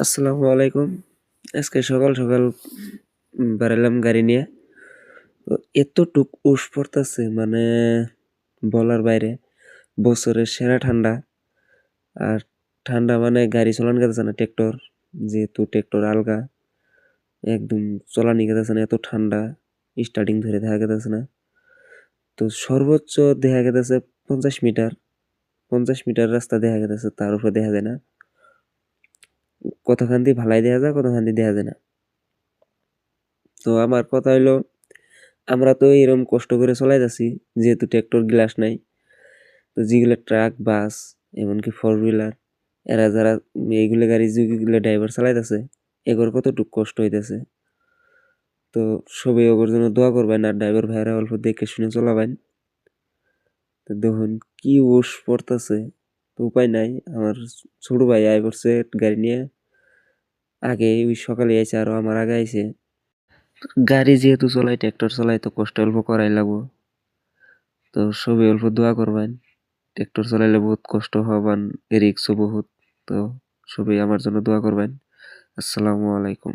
আসসালামু আলাইকুম। আজকে সকাল সকাল বেরাইলাম গাড়ি নিয়ে। তো এতটুক উস পড়তাছে মানে বলার বাইরে। বছরের সেরা ঠান্ডা। আর ঠান্ডা মানে গাড়ি চলান গেতেছে না ট্রাক্টর। যেহেতু ট্রাক্টর আলগা, একদম চলানি গেতেছে না, এত ঠান্ডা। স্টার্টিং ধরে দেখা গেতেছে না। তো সর্বোচ্চ দেখা গেতেছে 50 মিটার। 50 মিটার রাস্তা দেখা গেতেছে, তার উপরে দেখা যায় না। কতখান দিয়ে ভালাই দেখা যায়, কতখান দিয়ে দেখা যায় না। তো আমার কথা হইলো, আমরা তো এরকম কষ্ট করে চলাইতাছি, যেহেতু ট্রাক্টর গ্লাস নাই। তো যেগুলো ট্রাক, বাস, এমনকি ফোর হুইলার, এরা যারা এইগুলো গাড়ি যেগুলো ড্রাইভার চালাইতেছে, এগোর কতটুকু কষ্ট হইতেছে। তো সবাই ওগোর জন্য দোয়া করবেন, আর ড্রাইভার ভাইরা অল্প দেখে শুনে চলাবেন। তো দেখুন কি ওস পড়তেছে, তো উপায় নাই। আমার ছোট ভাই আয় করছে গাড়ি নিয়ে, আগে ওই সকালে আইছে, আরো আমার আগে আইছে। গাড়ি যেহেতু চলাই, ট্রাক্টর চলাই, তো কষ্ট অল্প করাই লাগবো। তো সবাই অল্প দোয়া করবেন। ট্রাক্টর চালাইলে বহুত কষ্ট হবান, রিক্সও বহুত। তো সবাই আমার জন্য দোয়া করবেন। আসসালামু আলাইকুম।